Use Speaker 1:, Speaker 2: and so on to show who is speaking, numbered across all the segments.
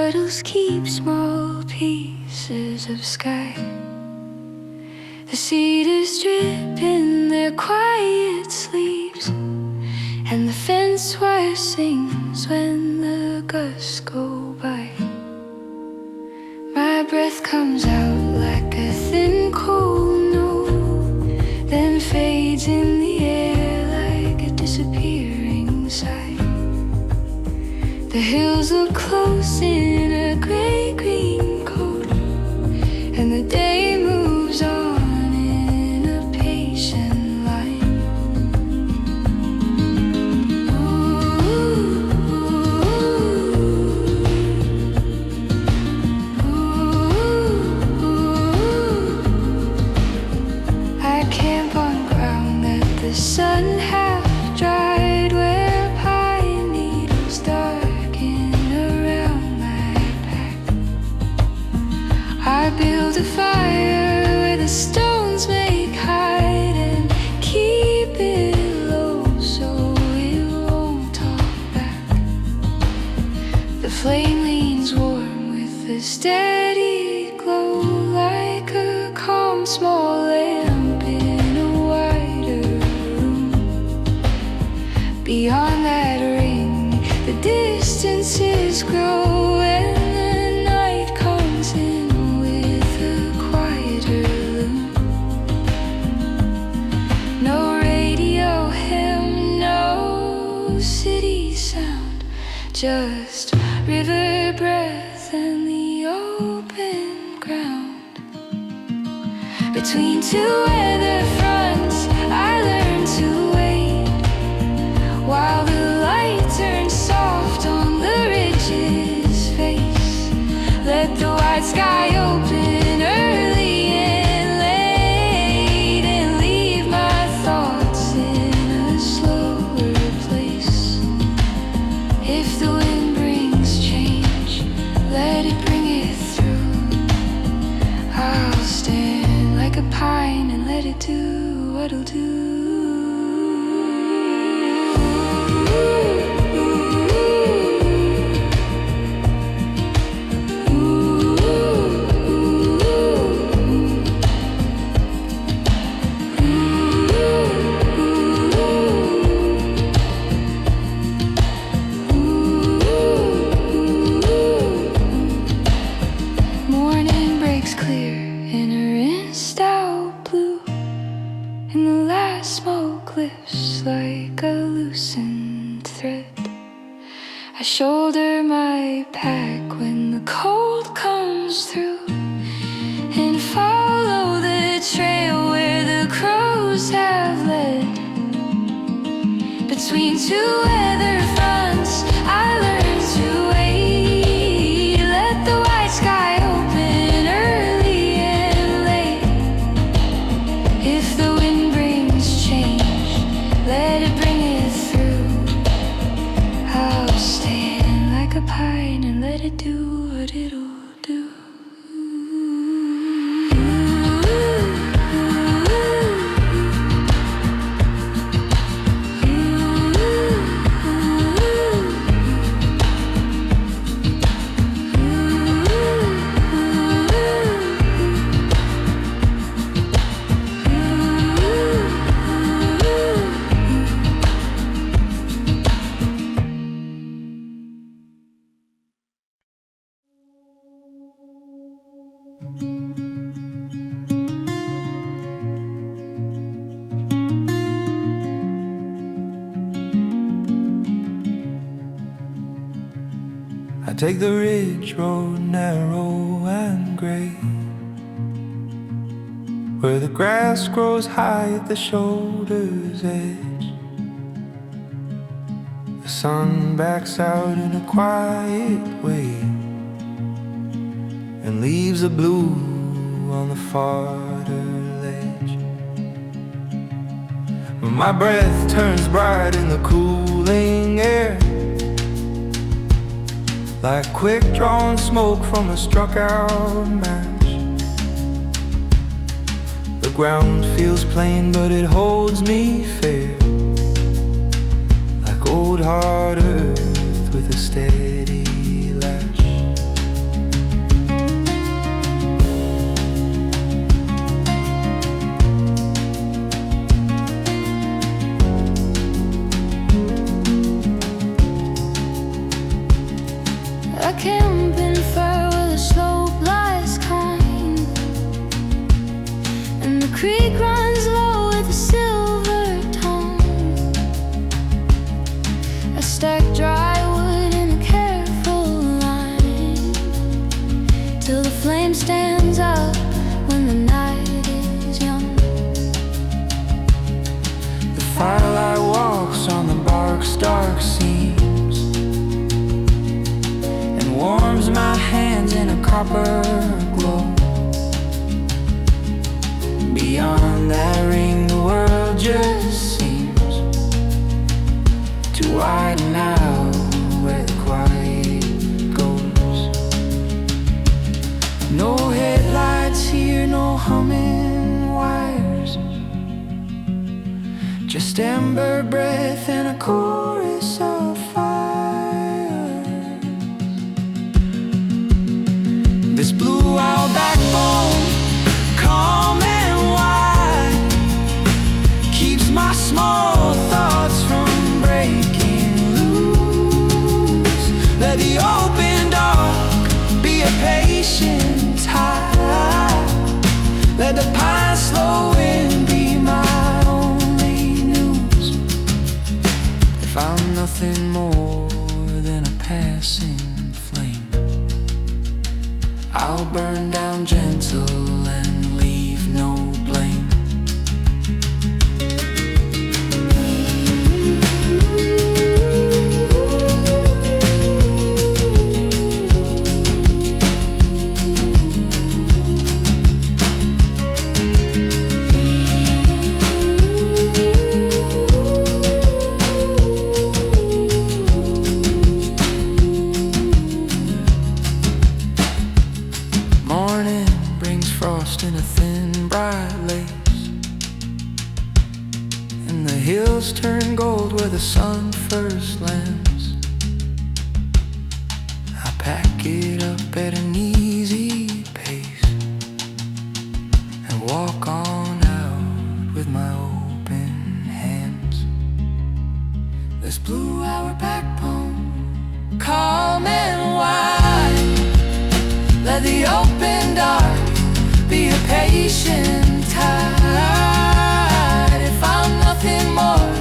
Speaker 1: puddles keep small pieces of sky. The cedars drip in their quiet sleeps, and the fence wire sings when the gusts go by. My breath comes out like a thin cold note, then fades in the air like a disappearing sigh. The hills look close in a gray-green coat, and the day moves on in a patient line. I camp on ground that the sun half dried, where pine needles darken around my back. I build a fire where the stones make hide, and keep it low so it won't talk back. The flame leans warm with a steady glow, like a calm small lamp in a wider room. Beyond that ring, the distances grow, and the night comes in with a quieter loom. No radio hymn, no city sound, just river breath and the open ground. Between two weather fronts, I learned to wait, while the light turns soft on the ridge's face. Let the white sky open early and late, and leave my thoughts in a slower place. If the wind brings change, let it bring it through. I'll stand like a pine and let it do what it'll do. Morning breaks clear in a rinsed out blue, and the last smoke lifts like a loosened thread. I shoulder my pack when the cold comes through, and follow the trail where the crows have led. Between two weather fronts, I learned to wait. Let the white sky open early and late. If the wind brings change, let it bring it through. I'll stand like a pine and let it do what it'll do.
Speaker 2: I take the ridge road, narrow and gray, where the grass grows high at the shoulder's edge. The sun backs out in a quiet way, and leaves a blue on the farther ledge. My breath turns bright in the cooling air, like quick-drawn smoke from a struck-out match. The ground feels plain, but it holds me fair, like old hard earth with a steady latch.
Speaker 1: flame stands up when the night is young.
Speaker 2: The firelight walks on the bark's dark seams and warms my hands in a copper glow. Beyond that ring, the world just seems to widen out where the quiet goes. No headlights here, no humming wires, just ember breath and a chorus of fire. This blue owl backbone, calm and wide, keeps my small thoughts from breaking loose. Let the open dark be a patient high. Let the pine slow wind be my only news. If I'm nothing more than a passing flame, I'll burn down gentle and leave no blame. Morning brings frost in a thin bright lace, and the hills turn gold where the sun first lands. I pack it up at an easy pace and walk on out with my open hands. This blue hour backbone, calm and wide. Let the open dark be a patient tide. If I'm nothing more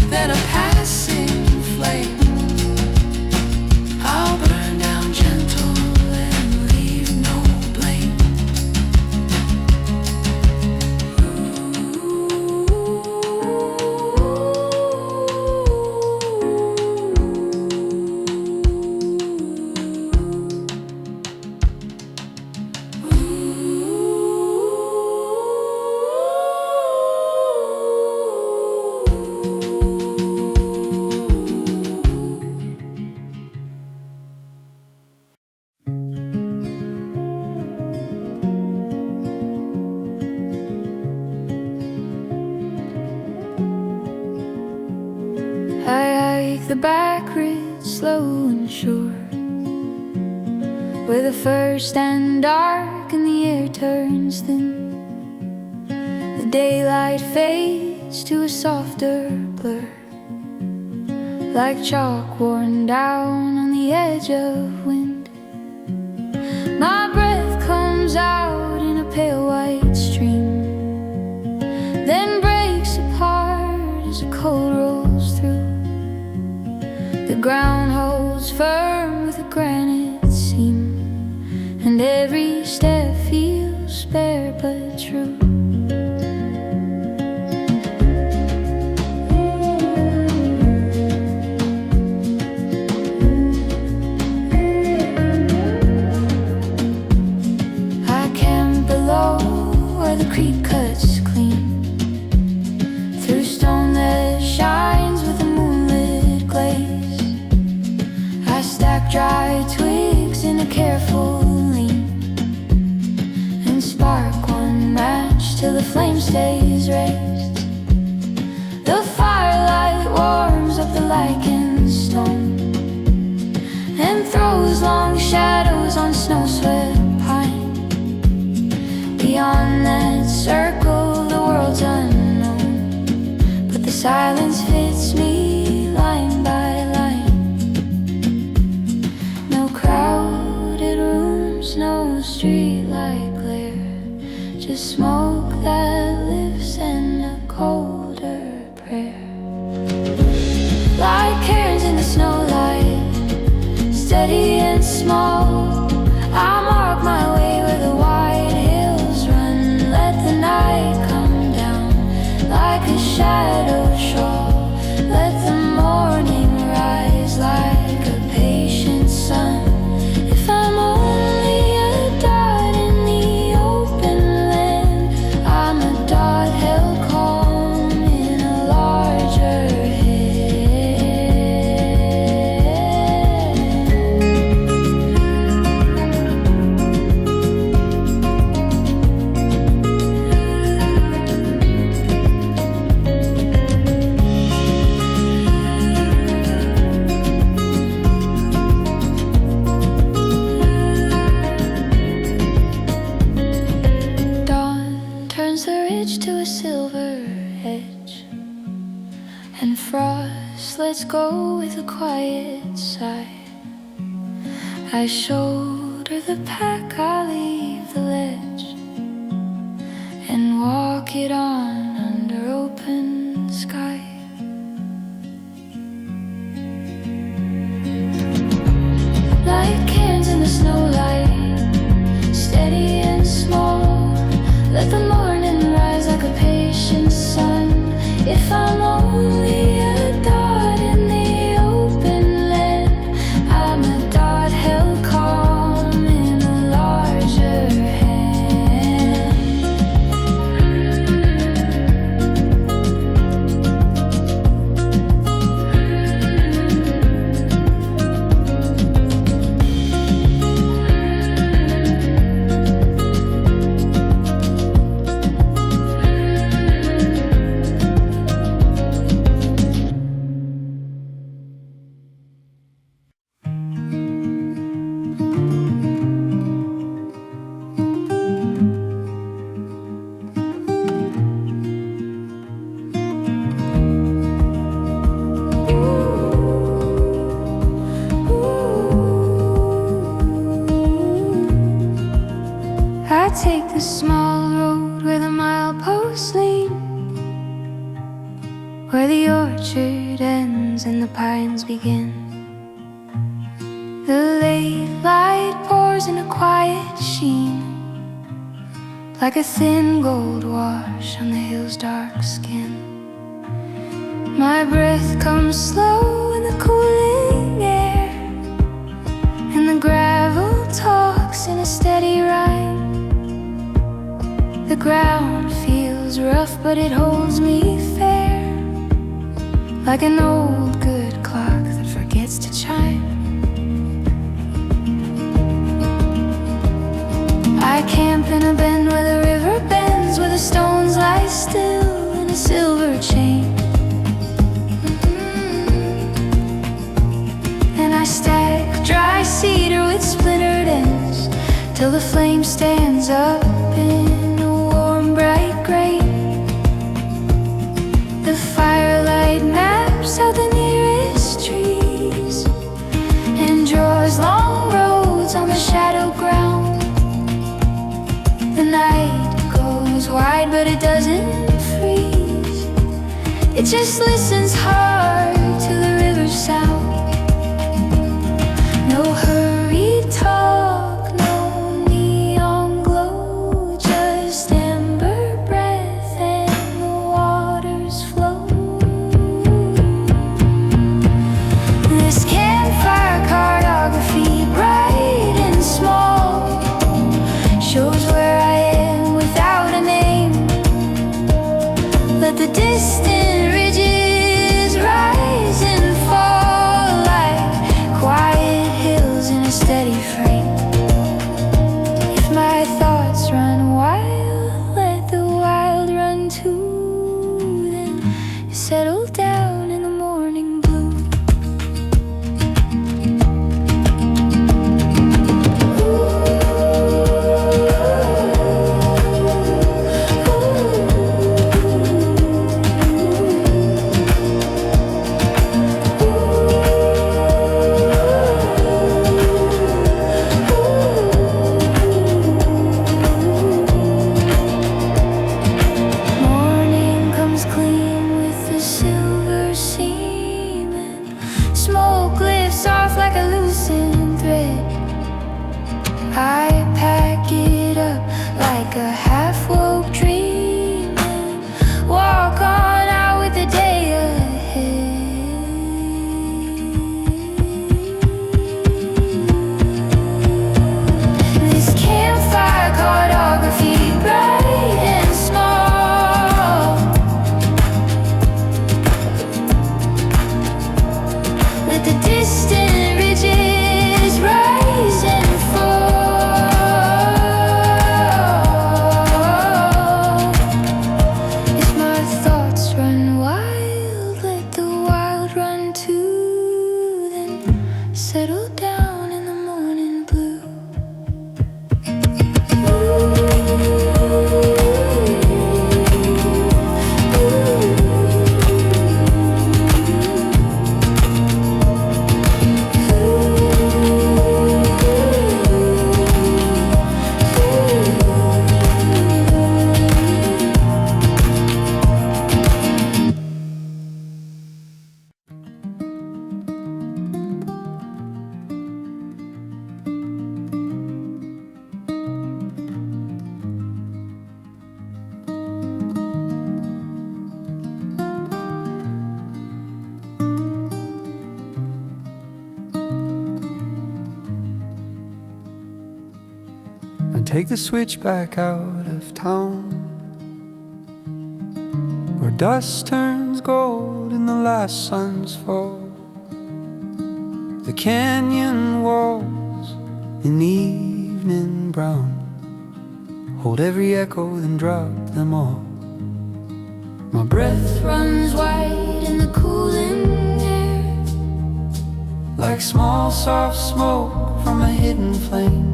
Speaker 2: than a passing flame, I'll burn down gentle and leave no blame.
Speaker 1: I hike the back ridge slow and sure, where the first stand dark and the air turns thin. The daylight fades to a softer blur, like chalk worn down on the edge of wind. My breath comes out in a pale white stream, then breaks apart as a cold rolls through. The ground holds firm with a granite seam, and every step feels spare but true. I camp below where the creek cuts clean through stone that shines with a moonlit glaze. I stack dry twigs in a careful lean and spark one match till the flame stays raised. The firelight warms up the lichened stone and throws long shadows on snow-swept pine. Beyond that circle, the world's unknown, but the silence fits me line by line. No crowded rooms, no streetlight glare, just smoke that lifts and a colder prayer. Like cairns in the snowlight, steady and small, I mark my way frost lets go with a quiet sigh. I shoulder the pack, I leave the ledge and walk it on under open sky. Like Cairns in the snowlight, steady and small. Let the morning rise like a patient sun. If I'm only a dot in the open land, I'm a dot held calm in a larger hand. I take the small road where the mileposts lean, where the orchard ends and the pines begin. The late light pours in a quiet sheen, like a thin gold wash on the hill's dark skin. My breath comes slow in the cooling air, and the gravel talks in a steady rhyme. The ground feels rough, but it holds me fair, like an old good clock that forgets to chime. I camp in a bend where the river bends, where the stones lie still in a silver chain. And I stack dry cedar with splintered ends till the flame stands up in a warm bright grain. The firelight maps out the nearest trees and draws long roads on the shadowed ground. The night goes wide, but it doesn't freeze. It just listens hard to the river's sound. No hurried talk, no neon glow, just amber breath and the water's flow. This campfire cartography, bright and small, shows where I am without a name. Let the distant ridges rise and fall.
Speaker 2: take the switch back out of town, where dust turns gold in the last sun's fall. The canyon walls in evening brown hold every echo, then drop them all. My breath runs wide in the cooling air, like small soft smoke from a hidden flame.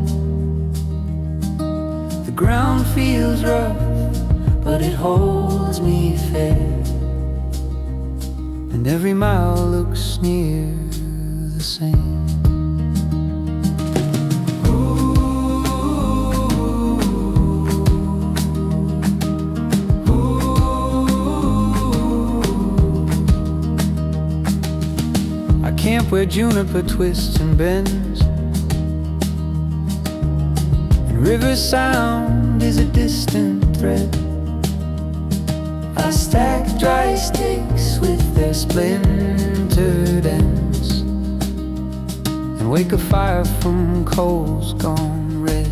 Speaker 2: The ground feels rough, but it holds me fair, and every mile looks near the same. I camp where juniper twists and bends, and river sound is a distant thread. I stack dry sticks with their splintered ends, and wake a fire from coals gone red.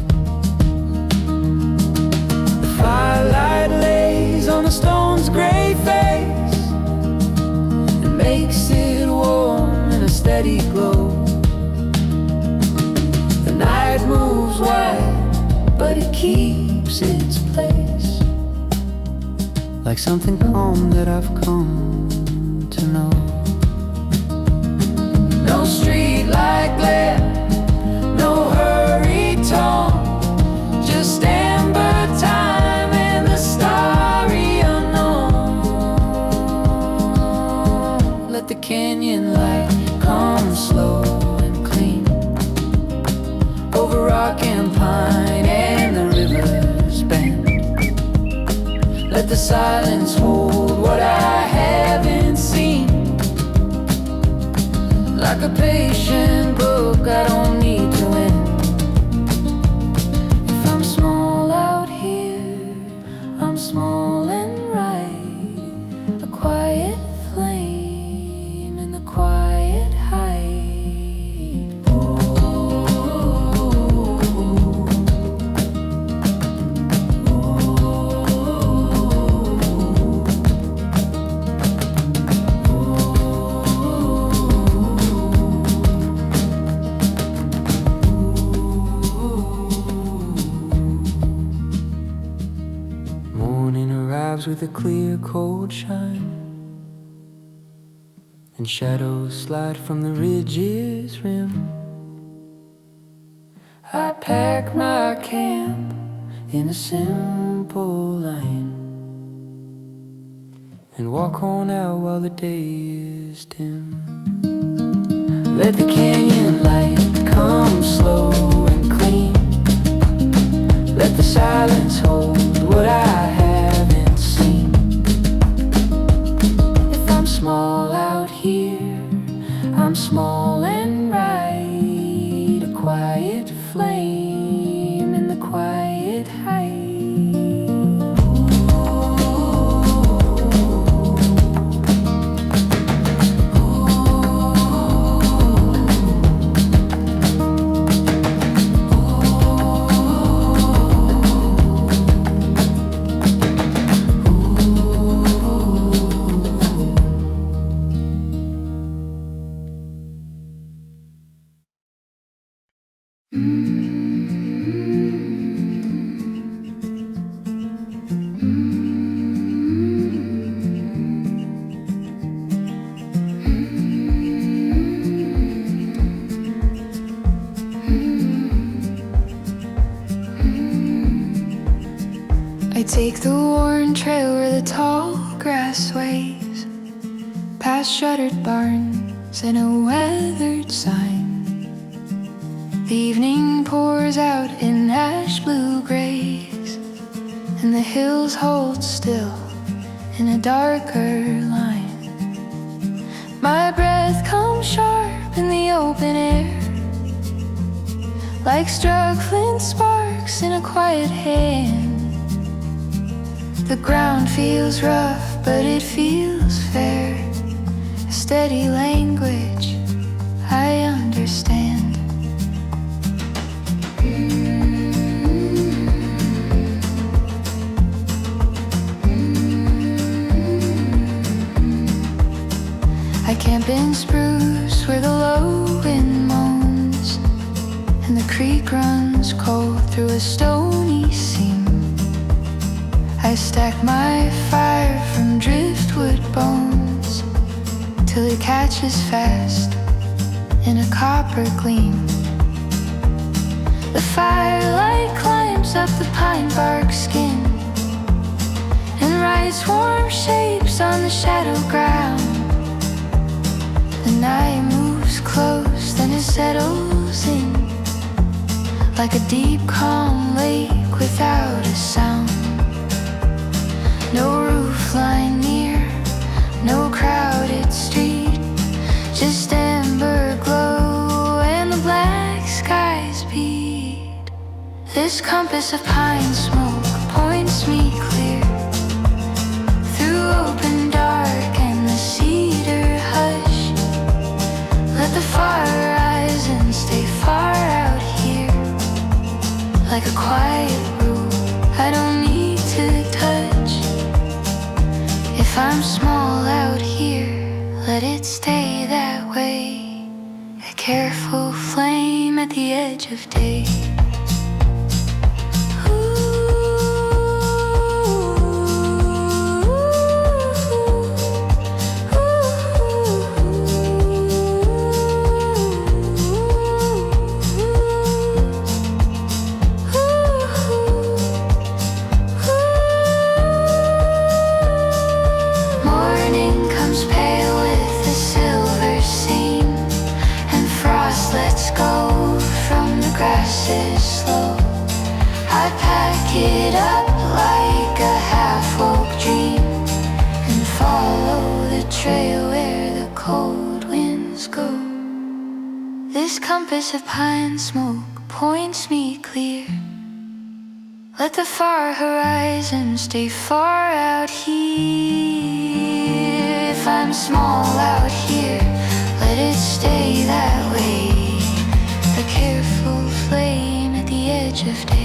Speaker 2: The firelight lays on a stone's grey face and makes it warm in a steady glow. The night moves wide, but it keeps its place, like something calm that I've come to know. No street light glare, no hurried tone, just amber time and the starry unknown. Let the canyon light come slow and clean, over rock and pine and the river's bend. Let the silence hold what I haven't seen, like a patient book I don't need to end. If I'm small out here, I'm small and right, a quiet flame in the quiet height. With a clear cold shine, and shadows slide from the ridge's rim. I pack my camp in a simple line and walk on out while the day is dim. Let the canyon light come slow and clean, let the silence hold what I have. Small out here, I'm small and right, a quiet flame in the quiet height.
Speaker 1: Take the worn trail where the tall grass waves, past shuttered barns and a weathered sign. The evening pours out in ash blue grays, and the hills hold still in a darker line. My breath comes sharp in the open air, like struck flint sparks in a quiet hand. The ground feels rough, but it feels fair, a steady language I understand. been spruce where the low wind moans, and the creek runs cold through a stony seam. I stack my fire from driftwood bones till it catches fast in a copper gleam. The firelight climbs up the pine bark skin and writes warm shapes on the shadow ground. The night moves close, then it settles in like a deep, calm lake without a sound. No roof line near, no crowded street, just amber glow and the black skies beat. This compass of pine smoke points me clear through open dark and the cedar hush. Let the far horizon stay far out here, like a quiet rule I don't need to touch. If I'm small out here, let it stay that way, a careful flame at the edge of day. It up like a half-woke dream and follow the trail where the cold winds go. This compass of pine smoke points me clear. Let the far horizon stay far out here. If I'm small out here, let it stay that way, a careful flame at the edge of day.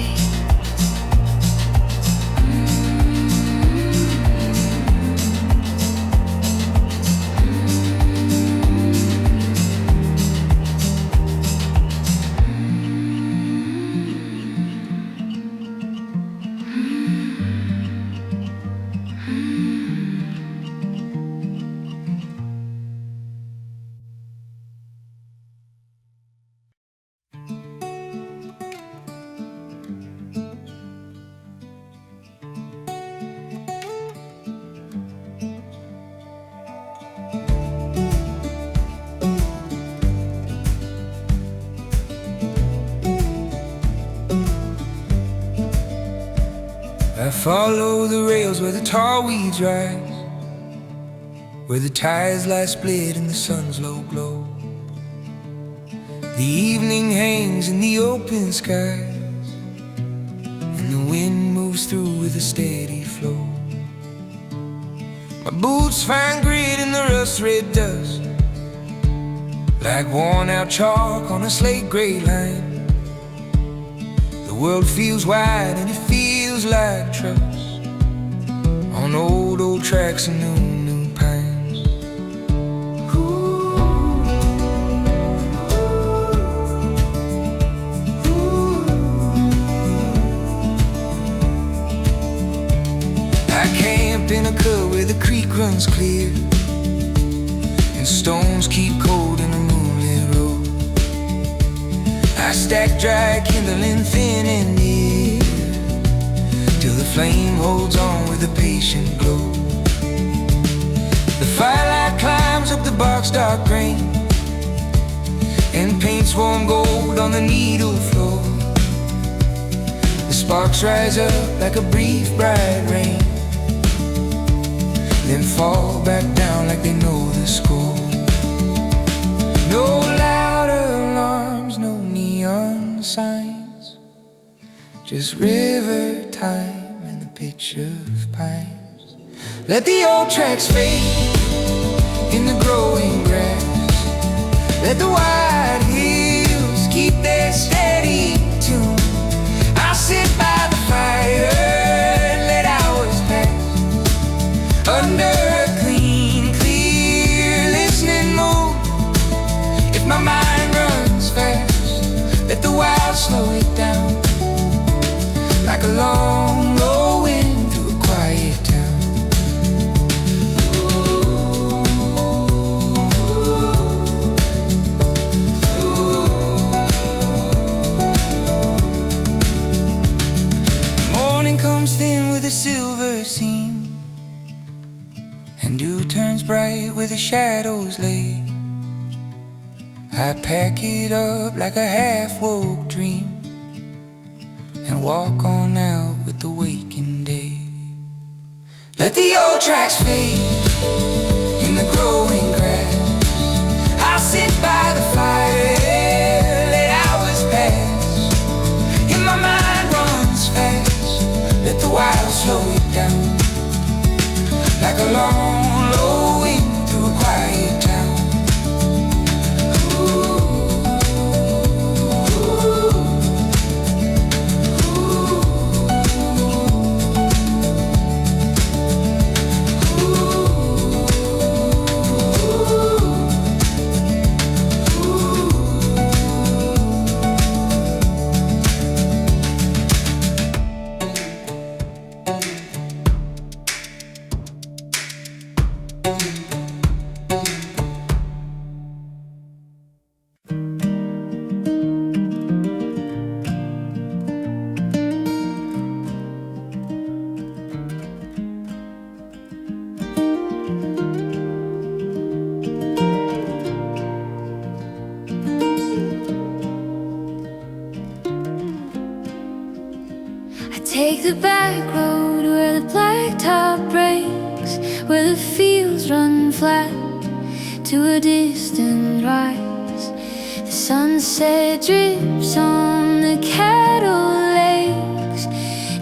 Speaker 2: I follow the rails where the tall weeds rise, where the ties lie split in the sun's low glow. The evening hangs in the open skies, and the wind moves through with a steady flow. My boots find grit in the rust-red dust, like worn-out chalk on a slate-gray line. The world feels wide and it feels like trust on old tracks and new pines. I camp in a cut where the creek runs clear and stones keep cold in a moonlit road. I stack dry kindling thin and near till the flame holds on with a patient glow. The firelight climbs up the bark's dark grain and paints warm gold on the needle floor. The sparks rise up like a brief bright rain, then fall back down like they know the score. No louder alarms, no neon signs, just river time and the pitch of pines. Let the old tracks fade in the growing grass. Let the wide hills keep their steady tune. I'll sit by the fire and let hours pass under a clean, clear, listening moon. long, low wind through a quiet town. Morning comes thin with a silver seam, and dew turns bright where the shadows lay. I pack it up like a half-woke dream and walk on out with the waking day. Let the old tracks fade in the growing grass. I'll sit by the fire, let hours pass. And my mind runs fast, let the wild slow it down. Like a long, low wind through a quiet town.
Speaker 1: Take the back road where the blacktop breaks, where the fields run flat to a distant rise. The sunset drips on the cattle lakes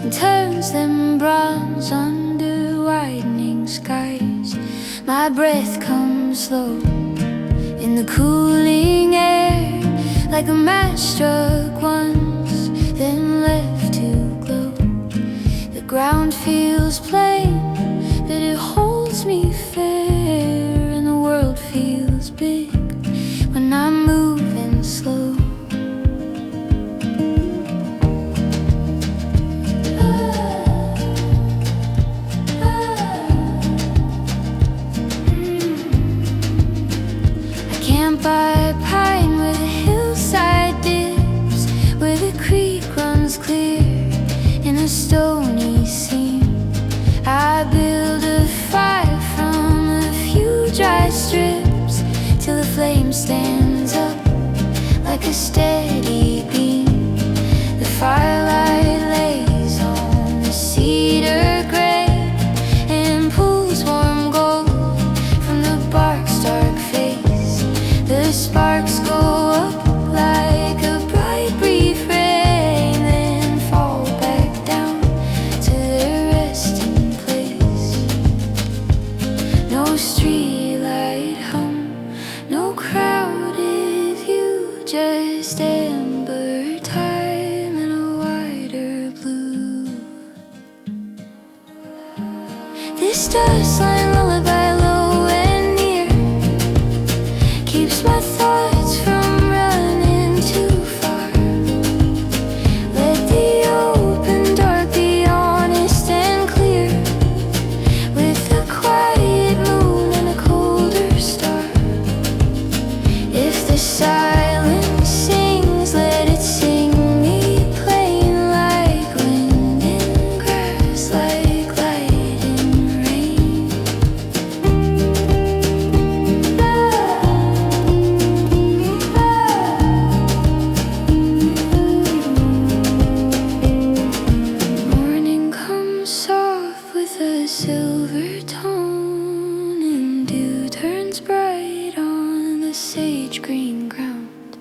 Speaker 1: and turns them bronze under widening skies. My breath comes slow in the cooling air, like a match struck once, then left to glow. The ground feels plain, that it holds me fair, and the world feels big when I'm moving slow. I camp by a pine where the hillside dips, where the creek runs clear in a stony seam. I build a fire from a few dry strips till the flame stands up like a steady beam. The firelight lays on the cedar grate and pulls warm gold from the bark's dark face. The sparks go up like a bright brief rain, then fall back down to their resting place. No streetlight hum, no crowded view, just amber time and a wider blue. This dustline lullaby, low and near, keeps my thoughts from running too far. Let the open dark be honest and clear, with a quiet moon and a colder star. If the silence sings, let it sing me plain, like wind in grass, like light in rain. Morning comes soft with a silver tone, and dew turns bright on the sage green ground.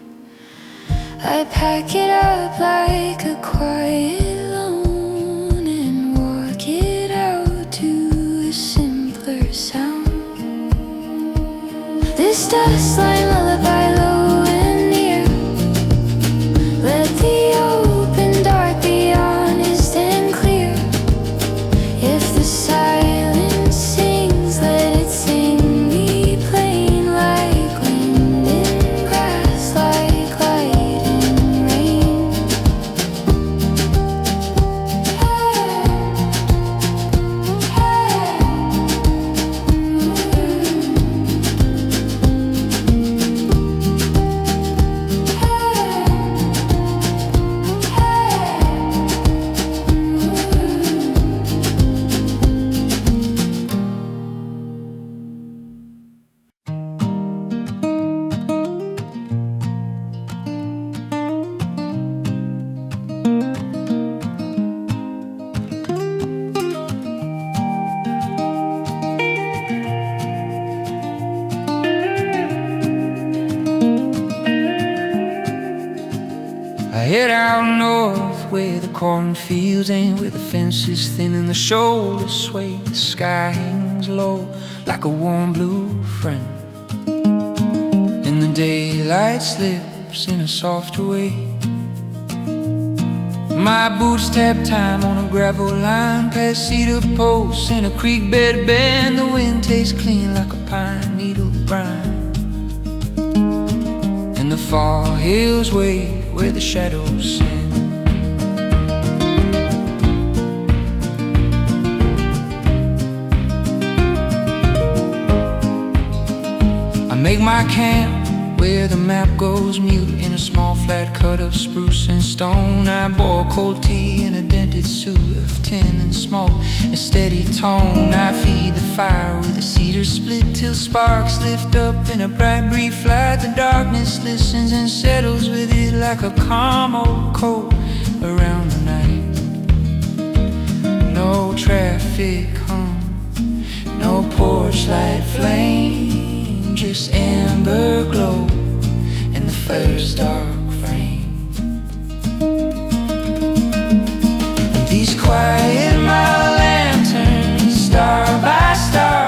Speaker 1: I pack it up like a quiet lawn and walk it out to a simpler sound. This dustline lullaby, low and near, let the open dark be honest and clear. If the silence sings, let it sing me plain, like wind in grass, like light in rain.
Speaker 2: cornfields and where the fences thin and the shoulders sway. The sky hangs low like a warm blue friend, and the daylight slips in a softer way. My boots tap time on a gravel line, past cedar posts and a creek bed bend. The wind tastes clean like a pine needle brine, and the far hills wait where the shadows sing. Make my camp where the map goes mute in a small flat cut of spruce and stone. I boil cold tea in a dented suit of tin and smoke, a steady tone. I feed the fire with a cedar split till sparks lift up in a bright brief light. The darkness listens and settles with it like a calm old coat around the night. No traffic hum, no porch light flame, just amber glow in the first dark frame. And these quiet mile lanterns, star by star,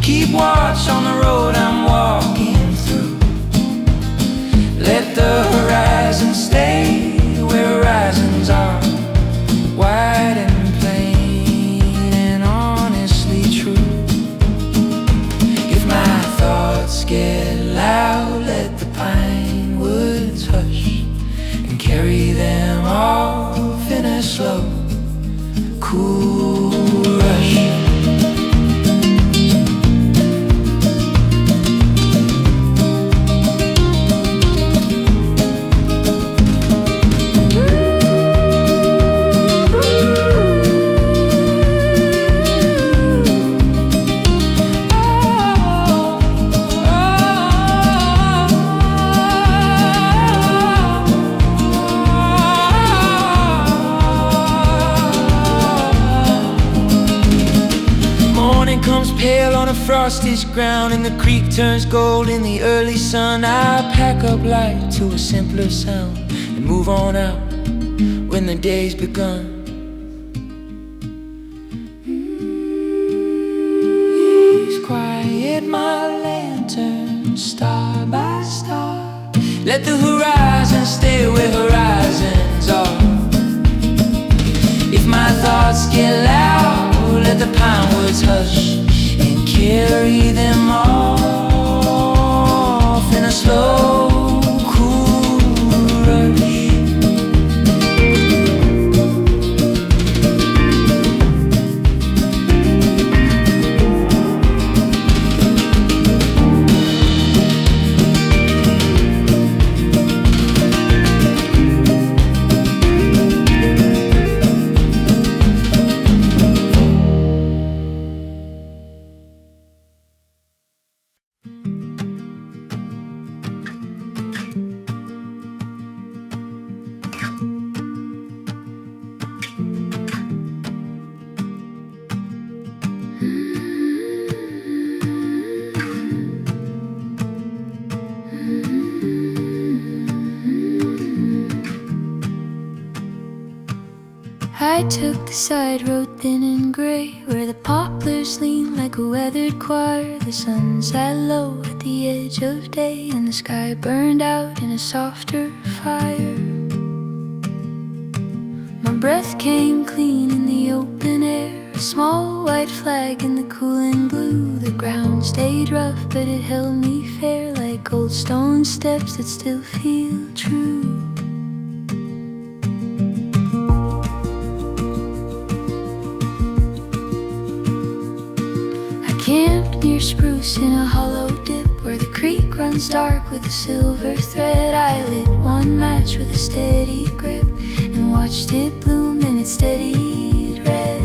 Speaker 2: keep watch on the road I'm walking through. Let the horizon stay where horizons are, wide and plain and honestly true. If my thoughts get loud, let the pine woods hush and carry them off in a slow, cool rush. Pale on a frosted ground and the creek turns gold in the early sun. I pack up light to a simpler sound and move on out when the day's begun. These quiet my lantern, star by star, let the horizon stay where horizons are. If my thoughts get loud, let the pine woods hush and carry them off in a slow, cool rush.
Speaker 1: I took the side road thin and grey, where the poplars lean like a weathered choir. The sun sat low at the edge of day, and the sky burned out in a softer fire. My breath came clean in the open air, a small white flag in the cooling blue. The ground stayed rough, but it held me fair, like old stone steps that still feel true. Camped near spruce in a hollow dip, where the creek runs dark with a silver thread. I lit one match with a steady grip and watched it bloom and it steadied red.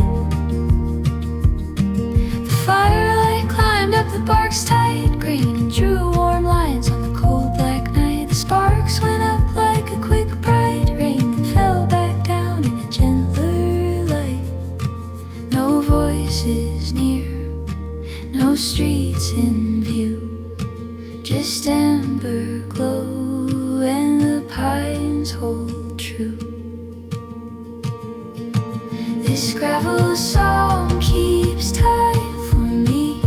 Speaker 1: The firelight climbed up the bark's tight grain and drew warm lines on the cold black night. The sparks went up like a quick bright rain and fell back down in a gentler light. No voices near, no streets in view, just amber glow and the pines hold true. This gravel song keeps time for me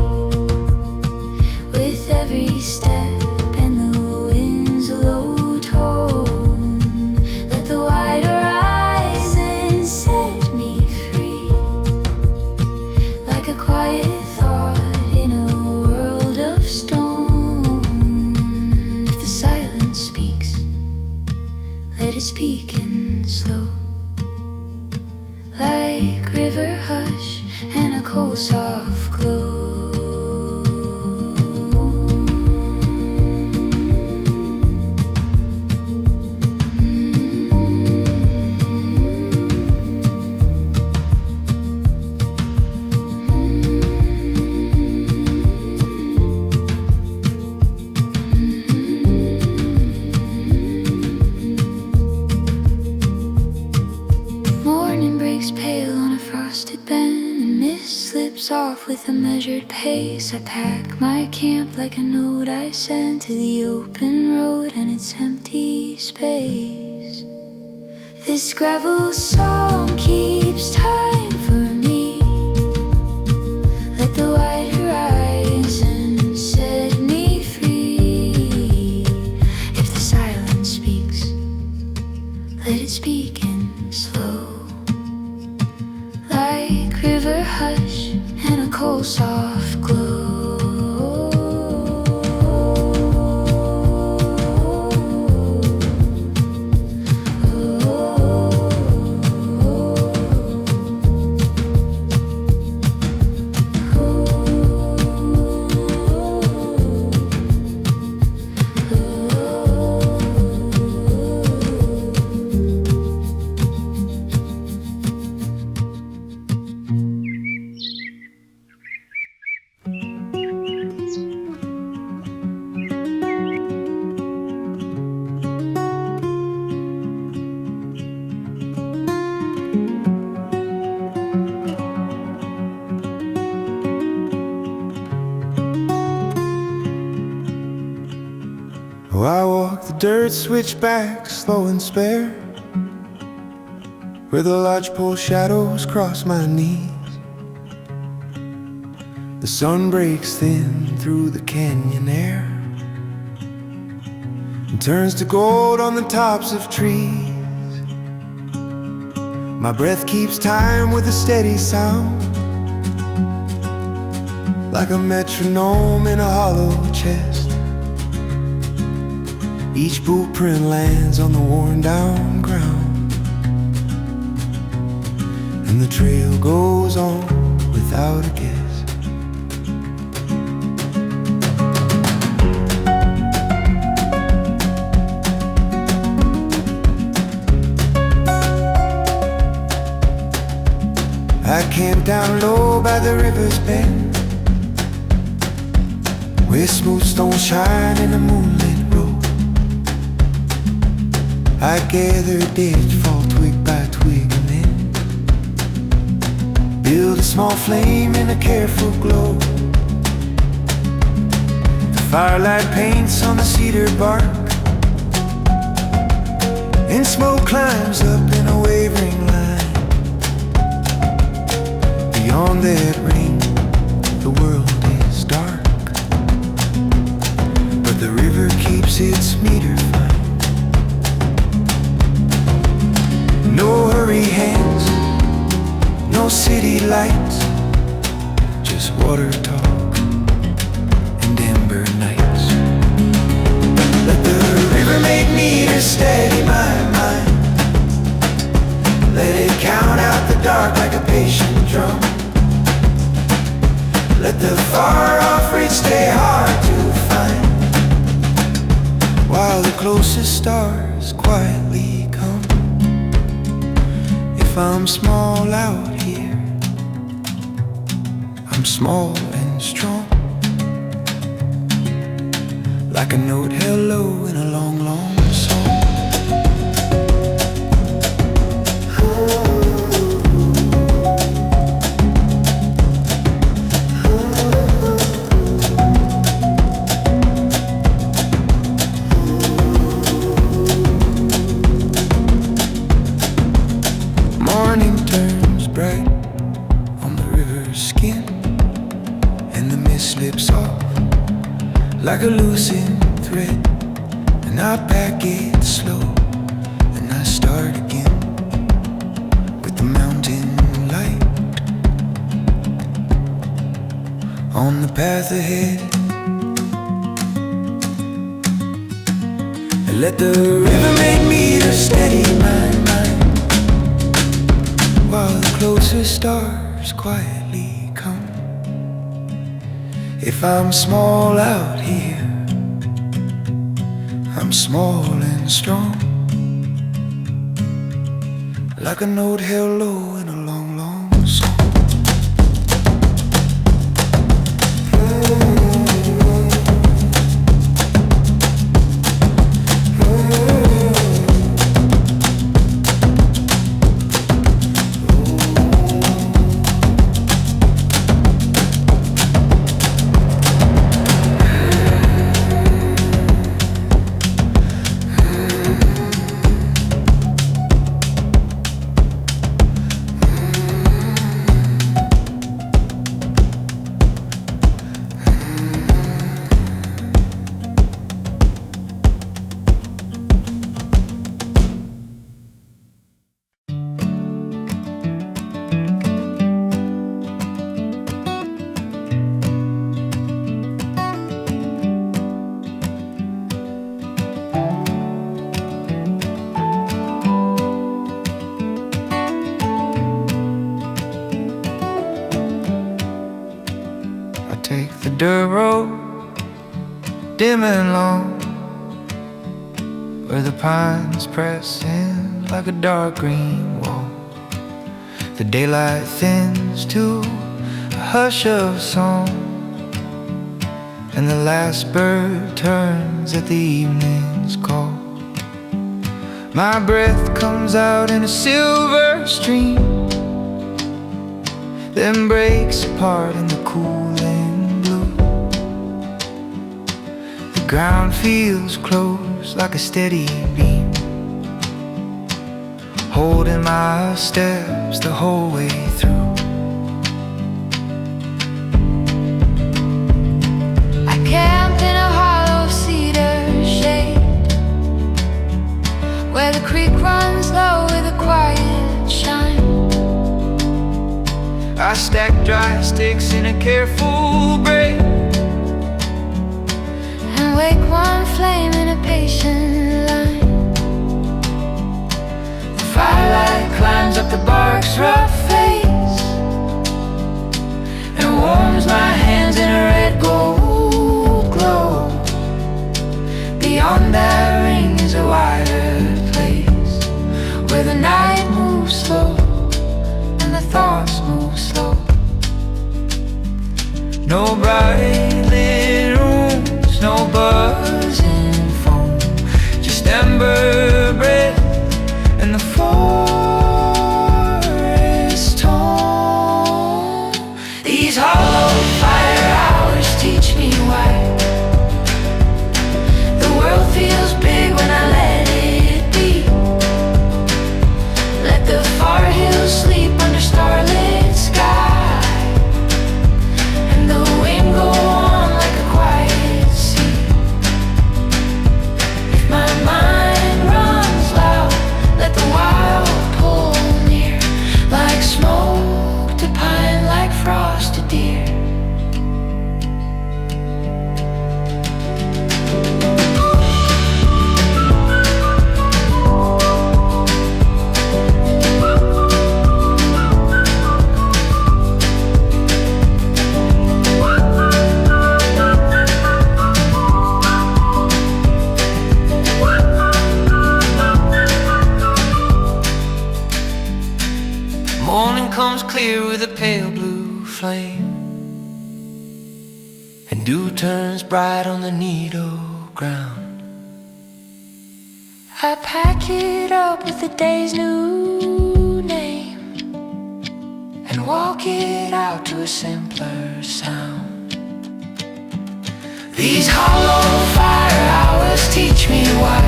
Speaker 1: with every step and the wind's low tone. Let the wide horizon set me free, like a quiet thought in a world of stone. If the silence speaks, let it speak in slow, like river hush and a cold soft glow. Morning breaks pale on a frosted bend, and mist slips off with a measured pace. I pack my camp like a note I send to the open road and its empty space. This gravel song keeps time for me. Let the wide horizon set me free. If the silence speaks, let it speak in slow, like river hush and a cold soft glow.
Speaker 2: Oh, I walk the dirt switchback, slow and spare, where the lodgepole shadows cross my knees. The sun breaks thin through the canyon air and turns to gold on the tops of trees. My breath keeps time with a steady sound, like a metronome in a hollow chest. Each boot print lands on the worn down ground, and the trail goes on without a guess. I camp down low by the river's bend, where smooth stones shine in a moonlit road. I gather ditch, fall twig by twig, and then build a small flame in a careful glow. The firelight paints on the cedar bark, and smoke climbs up in a wavering line. Beyond that ring, the world is dark, but the river keeps its meter fine. No hurry hands, no city lights, just water talk and ember nights. Let the river make meters steady my mind. Let it count out the dark like a patient drum. Let the far off ridge stay hard to find, while the closest stars quietly come. If I'm small out here, I'm small and strong, like a note held low in a long, long song. Morning turns bright, like a loosened thread, and I pack it slow, and I start again with the mountain light on the path ahead. And let the river make me to steady my mind, while the closer stars quietly come. If I'm small out here, I'm small and strong, like a note held low in a long, long song. Dirt road, dim and long, where the pines press in like a dark green wall. The daylight thins to a hush of song, and the last bird turns at the evening's call. My breath comes out in a silver stream, then breaks apart in the cooling. The ground feels close like a steady beam, holding my steps the whole way through.
Speaker 1: I camp in a hollow cedar shade, where the creek runs low with a quiet shine.
Speaker 2: I stack dry sticks in a careful braid,
Speaker 1: wake one flame in a patient line.
Speaker 2: The firelight climbs up the bark's rough face and warms my hands in a red gold glow. Beyond that ring is a wider place, where the night moves slow and the thoughts move slow. No bright lit rooms, no buzzing foam, just ember breath and the forest tone. These hollow fire hours teach me why the world feels big when I let it be. Let the far hills sleep under starlit sky, and the wind go on like a quiet sea. If my mind runs loud, let the wild pull near, like smoke to pine, like frost to deer. Morning comes clear with a pale blue flame, and dew turns bright on the needle ground.
Speaker 1: I pack it up with the day's new name, and walk it out to a simpler sound.
Speaker 2: These hollow fire hours teach me why.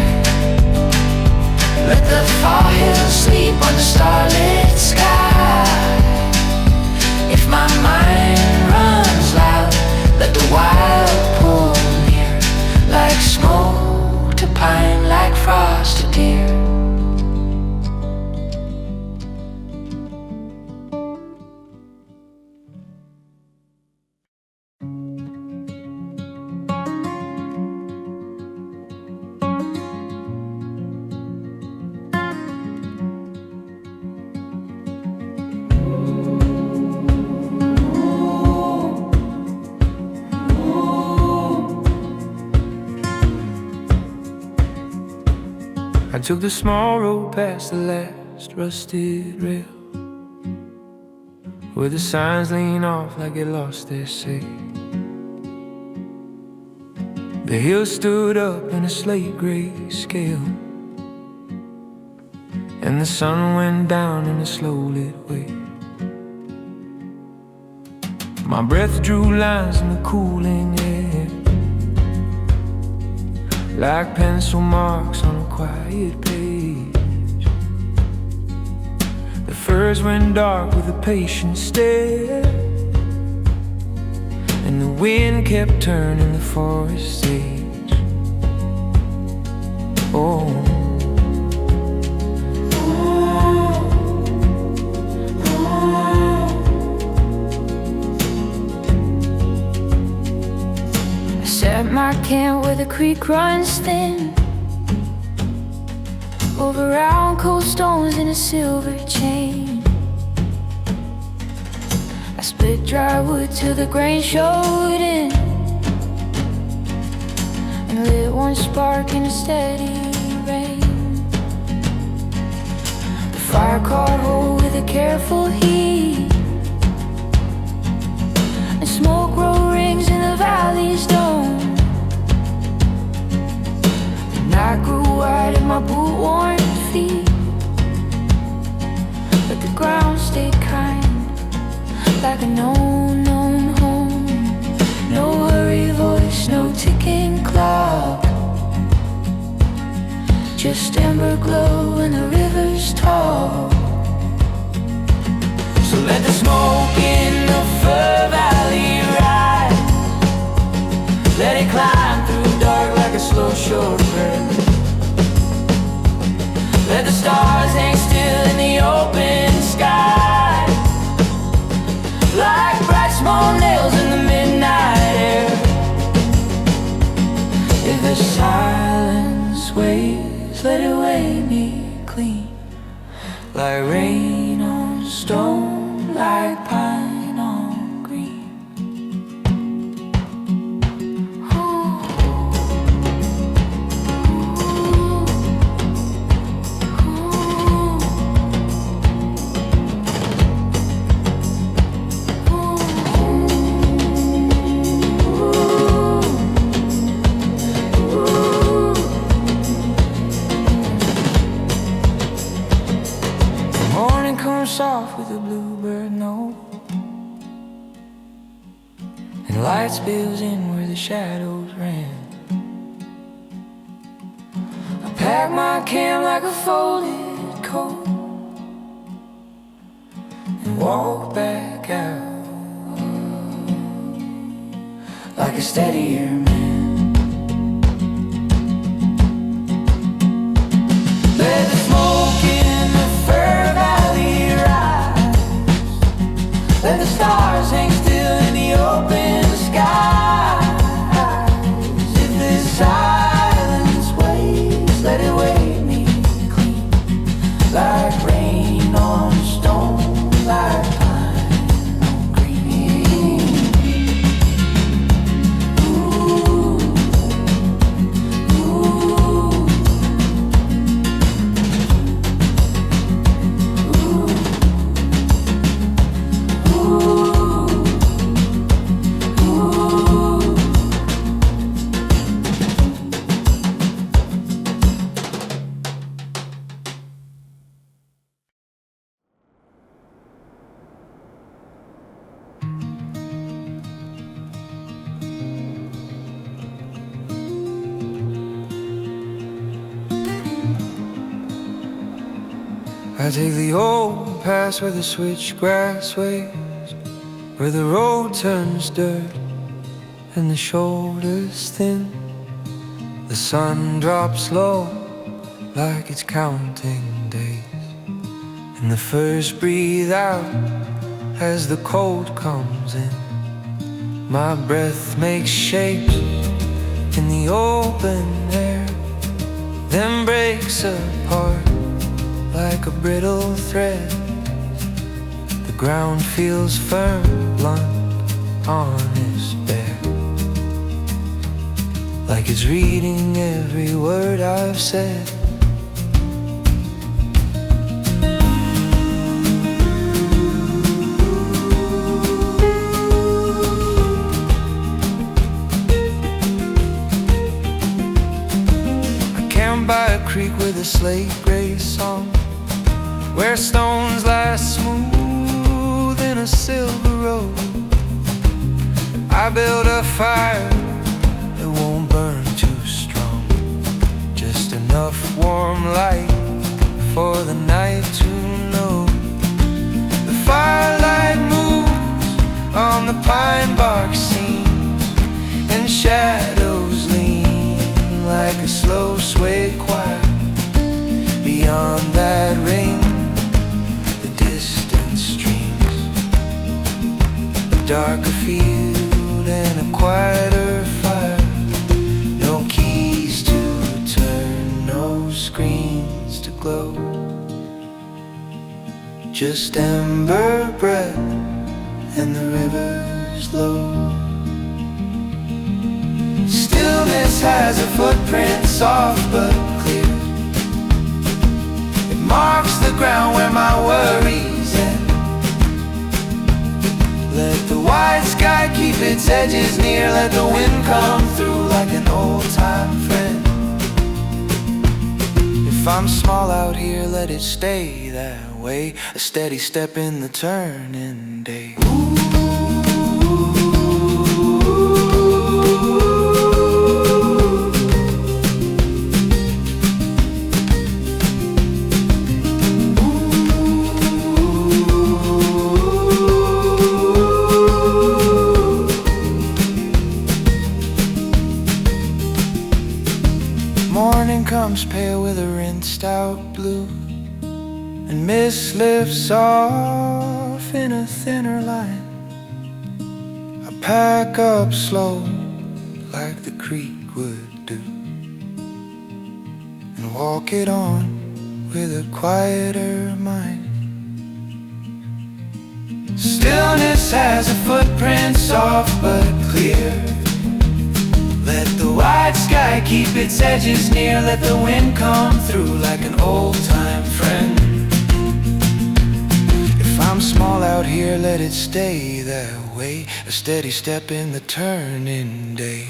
Speaker 2: Let the far hills sleep on the starlit sky. If my mind runs loud, let the wild pull near, took the small road past the last rusted rail, where the signs lean off like they lost their say. The hill stood up in a slate gray scale, and the sun went down in a slow lit way. My breath drew lines in the cooling air, like pencil marks on a quiet page. The firs went dark with a patient stare, and the wind kept turning the forest sage. Oh,
Speaker 1: at my camp where the creek runs thin, over round cold stones in a silver chain. I split dry wood till the grain showed in, and lit one spark in a steady rain. The fire caught hold with a careful heat, and smoke rolled rings in the valley's dome. I grew wide in my boot-worn feet, but the ground stayed kind, like a known home. No hurry voice, no ticking clock, just ember glow and the river's talk. So let the smoke in the Fir-Valley rise, let it climb through dark like a slow shore prayer. Let the stars hang still in the open sky, like bright small nails in the midnight air. If the silence weighs, let it weigh me clean, like rain on stone, like pine on green. Soft with a bluebird note, and light spills in where the shadows ran. I pack my camp like a folded coat and walk back out like a steadier man. Let the smoke in the Fir-Valley rise, let the stars hang still in the open skies. If this silence weighs, let it weigh me clean, like rain on stone, like pine on green. Ooh, ooh,
Speaker 2: I take the old path where the switchgrass waves, where the road turns dirt and the shoulders thin. The sun drops low like it's counting days, and the first breathe out as the cold comes in. My breath makes shapes in the open air, then breaks apart like a brittle thread. The ground feels firm, blunt, honest, bare, like it's reading every word I've said. creek with a slate gray song, where stones lie smooth in a silver road. I build a fire that won't burn too strong, just enough warm light for the night to know. The firelight moves on the pine bark seams, and shadows lean like a slow sway choir. Beyond that ring, the distant streams, a darker field and a quieter fire. No keys to turn, no screens to glow, just ember breath and the river's low. Stillness has a footprint, soft but clear. It marks the ground where my worries end. Let the white sky keep its edges near. Let the wind come through like an old-time friend. If I'm small out here, let it stay that way. A steady step in the turning day. Morning comes pale with a rinsed out blue, and mist lifts off in a thinner line. I pack up slow like the creek would do, and walk it on with a quieter mind. Stillness has a footprint, soft but clear. Let the white sky keep its edges near. Let the wind come through like an old-time friend. If I'm small out here, let it stay that way. A steady step in the turning day.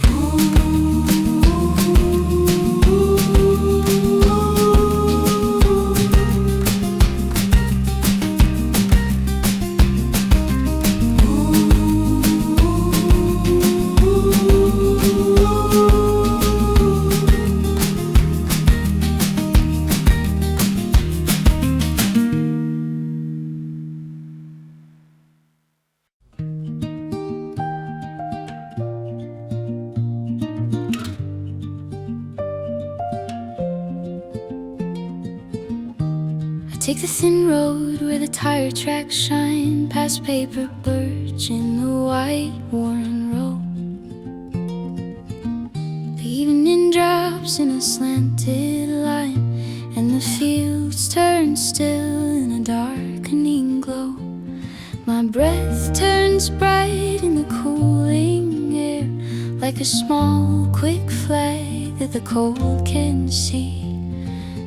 Speaker 1: Take the thin road where the tire tracks shine, past paper birch in the white worn road. The evening drops in a slanted line, and the fields turn still in a darkening glow. My breath turns bright in the cooling air, like a small quick flag that the cold can see.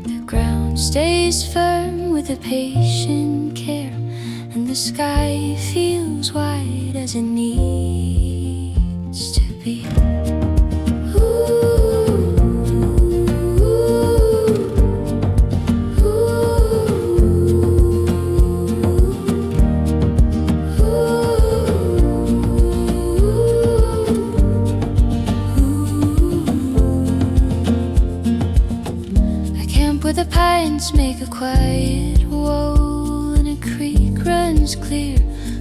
Speaker 1: The ground stays firm with a patient care, and the sky feels wide as it needs to be. Where the pines make a quiet wall, and a creek runs clear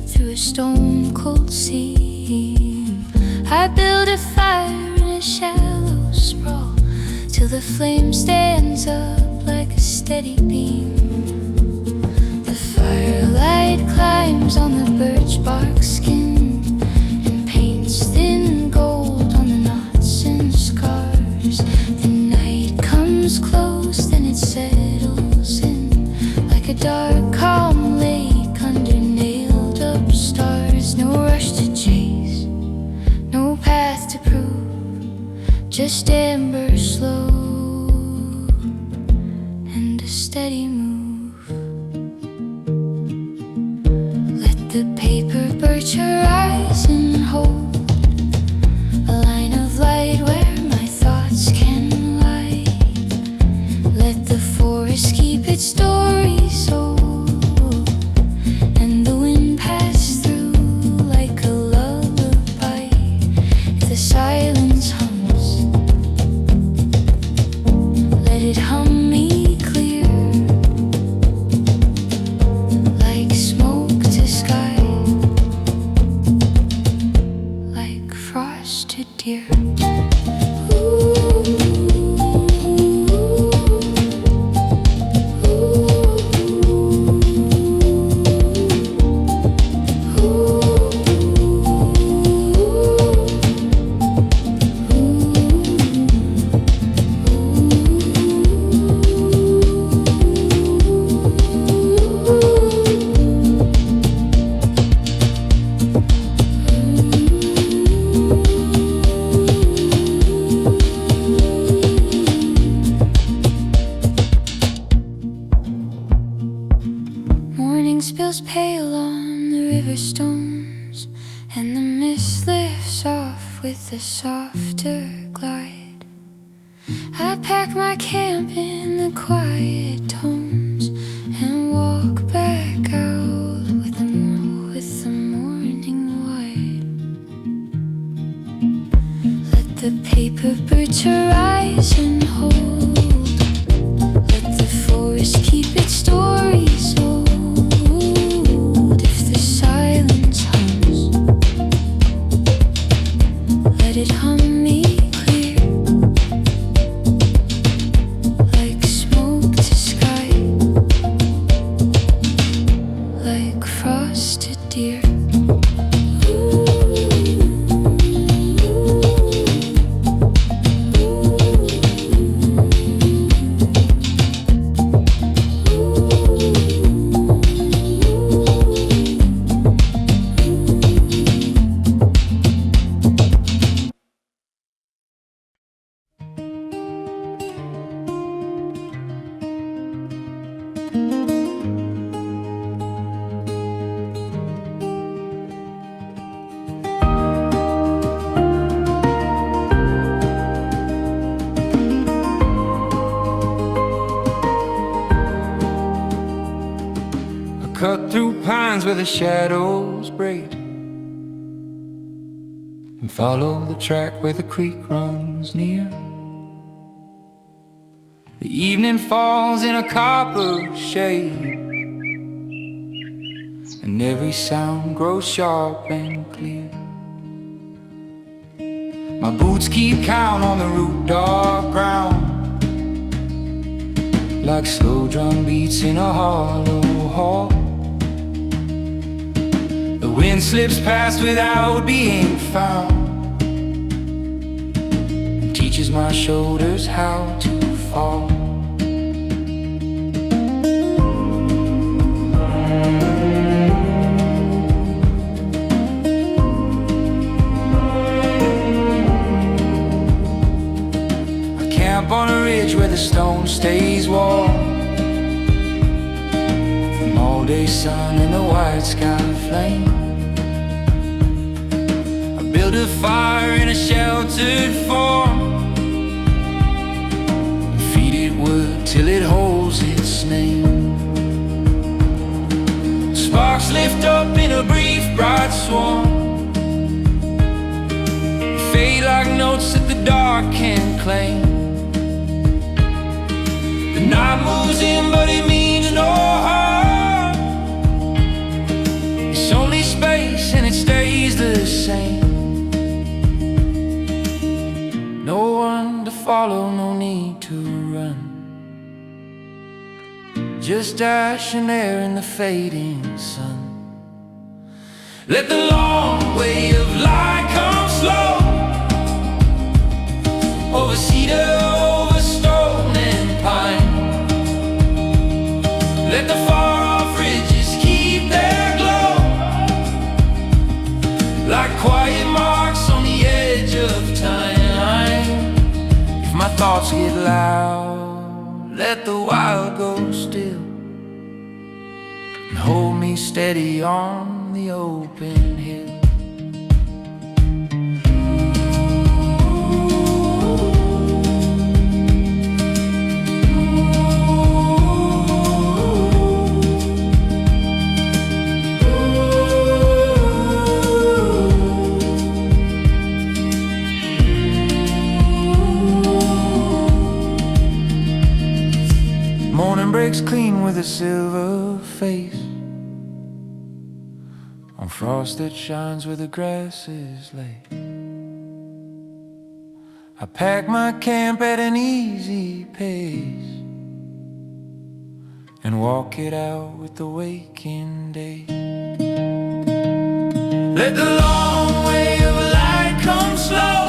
Speaker 1: through a stone-cold seam. I build a fire in a shallow sprawl, till the flame stands up like a steady beam. The firelight climbs on the birch bark skin, and paints thin gold on the knots and scars. The night comes close, then it settles in like a dark, calm lake under nailed up stars. No rush to chase, no path to prove, just amber slow and a steady move. Let the paper birch arise and hold a line of light where my thoughts can lie. Let dear. Spills pale on the river stones, and the mist lifts off with a softer glide. I pack my camp in the quiet tones and walk back out with the morning wide. Let the paper birds arise and hold. Let the forest keep its stories old. Let it hum me clear, like smoke to sky, like frosted deer.
Speaker 2: Cut through pines where the shadows braid, and follow the track where the creek runs near. The evening falls in a copper shade, and every sound grows sharp and clear. My boots keep count on the root dark ground, like slow drum beats in a hollow hall. The wind slips past without being found, and teaches my shoulders how to fall. I camp on a ridge where the stone stays warm from all-day sun and the white sky flame. Build a fire in a sheltered form, feed it wood till it holds its name. Sparks lift up in a brief bright swarm, fade like notes that the dark can't claim. The night moves in but it means no harm. It's only space and it stays the same. No one to follow, no need to run, just ash and air in the fading sun. Let the long way of light come slow, over cedar, over stone and pine. Let the far-off ridges keep their glow, like quiet marks on the edge of time. My thoughts get loud, let the wild go still, and hold me steady on the open hill. Morning breaks clean with a silver face on frost that shines where the grass is laid. I pack my camp at an easy pace and walk it out with the waking day. Let the long way of light come slow.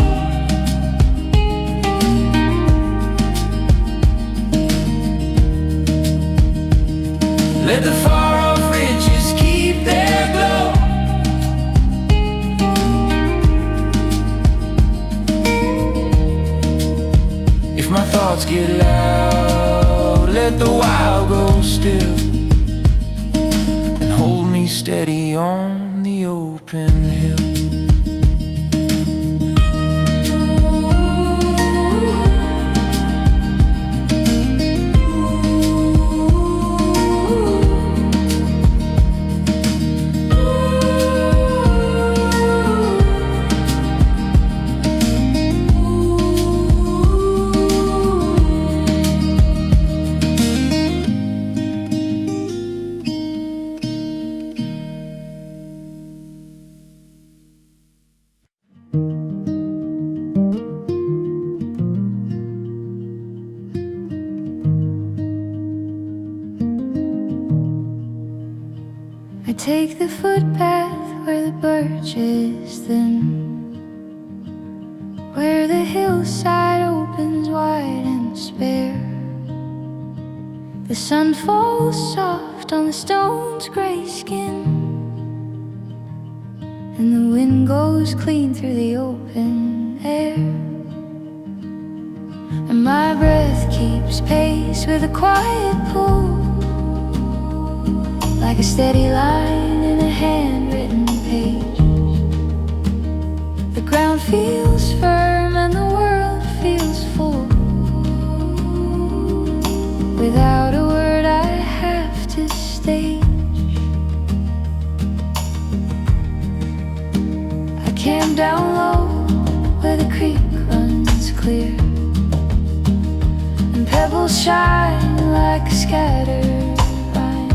Speaker 2: Let the far-off ridges keep their glow. If my thoughts get loud, let the wild go still and hold me steady on the open hill.
Speaker 1: I take the footpath where the birch is thin, where the hillside opens wide and spare. The sun falls soft on the stone's grey skin, and the wind goes clean through the open air. And my breath keeps pace with a quiet pull, like a steady line in a handwritten page. The ground feels firm and the world feels full. Without a word I have to stage. I camp down low where the creek runs clear, and pebbles shine like a scattered rhyme.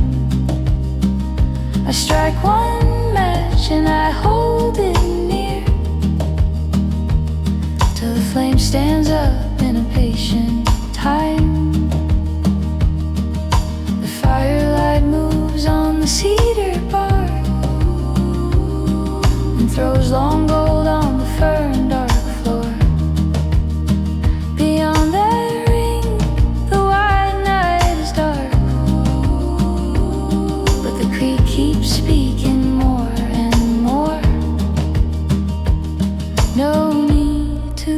Speaker 1: I strike one match and I hold it near, till the flame stands up in a patient time. The firelight moves on the cedar bark and throws long gold on the fern dark floor. Beyond that ring, the wide night is dark, but the creek keeps speaking more and more. No need to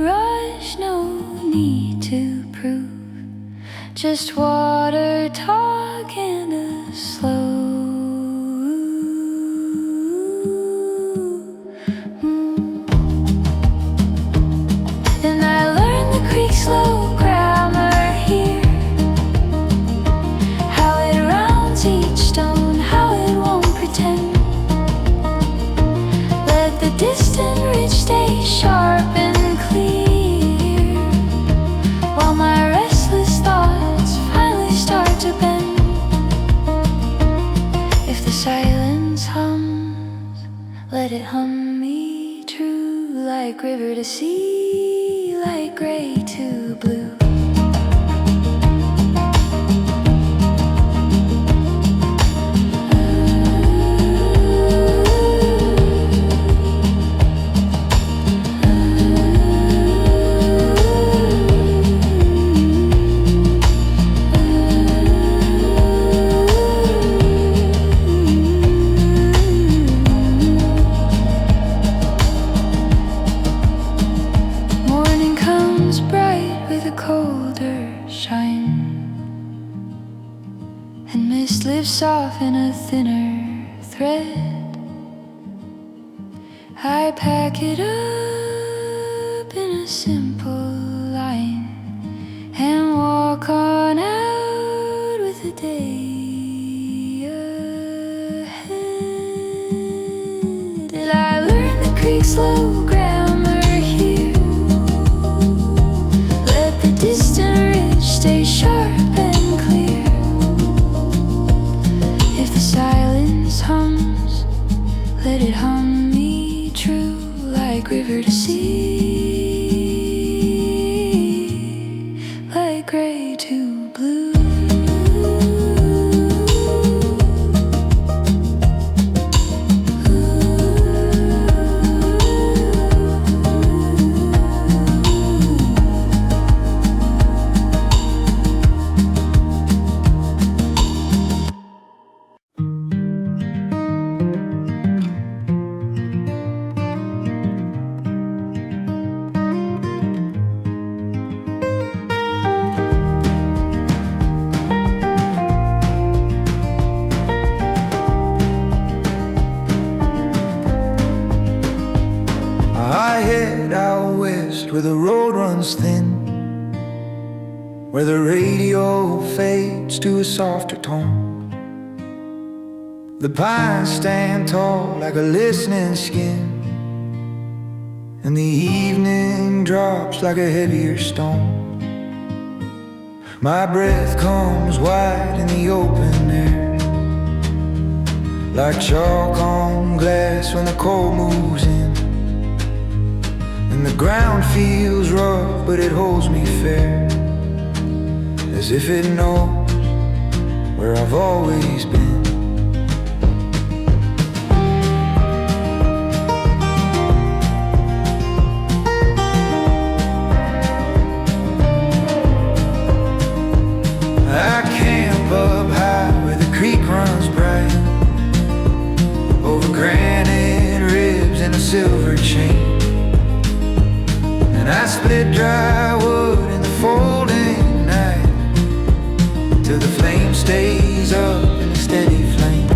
Speaker 1: rush, no need to prove, just water, talk, and a slow. And I learned the creek's slow grammar here, how it rounds each stone, how it won't pretend. Let the distant ridge stay sharp and clear, while my restless thoughts finally start to bend. If the silence hums, let it hum me true, like river to sea, like gray to blue. Morning comes bright with a colder shine, and mist lifts off in a thinner thread. I pack it up in a simple line and walk on out with the day ahead. Did I learn the creek's slow grammar here? Let the distant ridge stay sharp and clear. If the silence hums, let it hum me true, like river to sea,
Speaker 2: head out west where the road runs thin, where the radio fades to a softer tone. The pines stand tall like a listening skin, and the evening drops like a heavier stone. My breath comes wide in the open air, like chalk on glass when the cold moves in. And the ground feels rough, but it holds me fair, as if it knows where I've always been. I camp up high where the creek runs bright, over granite ribs and a silver chain. And I split dry wood in the folding night, till the flame stays up in a steady flame.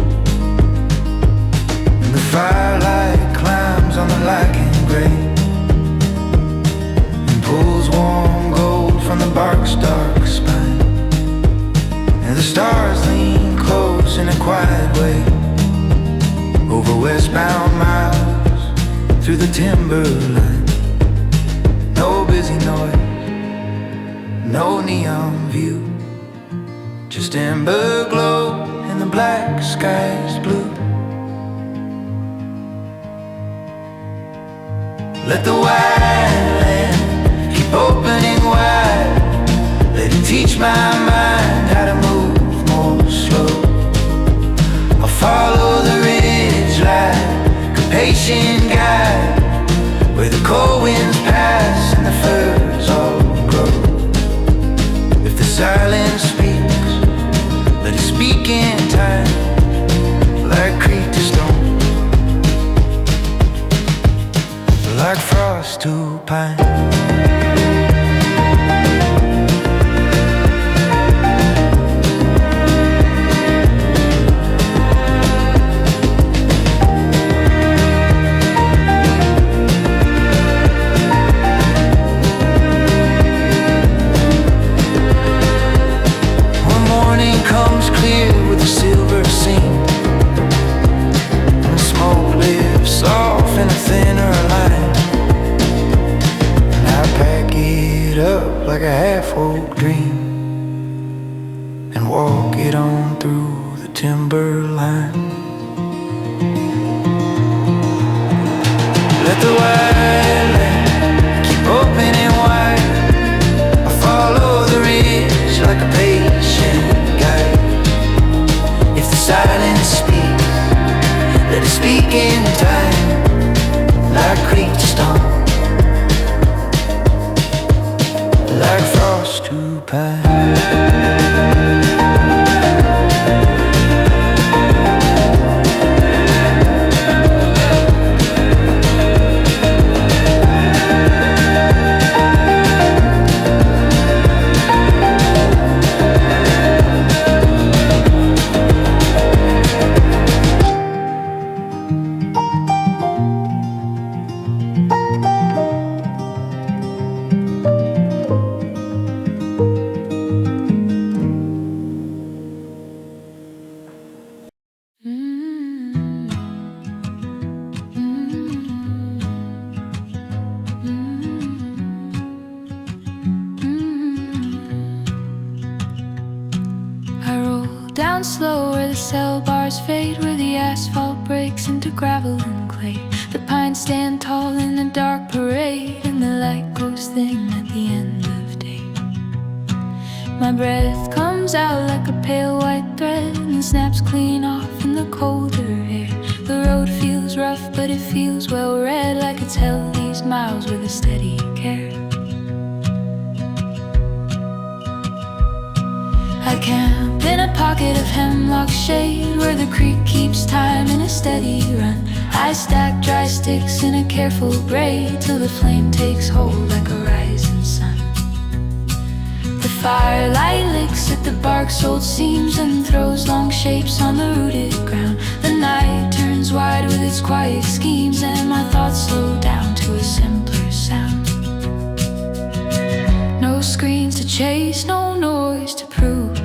Speaker 2: And the firelight climbs on the lichen gray, and pulls warm gold from the bark's dark spine. And the stars lean close in a quiet way, over westbound miles, through the Timberline. No busy noise, no neon view, just amber glow and the black sky's blue. Let the wide land keep opening wide, let it teach my mind how to move more slow. I'll follow the ridge like a patient guide, where the cold winds pass and the firs all grow. If the silence speaks, let it speak in time, like creek to stone, like frost to pine. Like a half-woke dream, and walk it on through the Timberline. Let the wide land keep opening wide, I follow the ridge like a patient guide. If the silence speaks, let it speak in time, like creek to stone, like frost to pine.
Speaker 1: Down slow where the cell bars fade, where the asphalt breaks into gravel and clay. The pines stand tall in a dark parade, and the light goes thin at the end of day. My breath comes out like a pale white thread, and snaps clean off in the colder air. The road feels rough, but it feels well read, like it's held these miles with a steady care. I camp in a pocket of hemlock shade, where the creek keeps time in a steady run. I stack dry sticks in a careful braid, till the flame takes hold like a rising sun. The firelight licks at the bark's old seams, and throws long shapes on the rooted ground. The night turns wide with its quiet schemes, and my thoughts slow down to a simpler sound. No screens to chase, no noise to prove.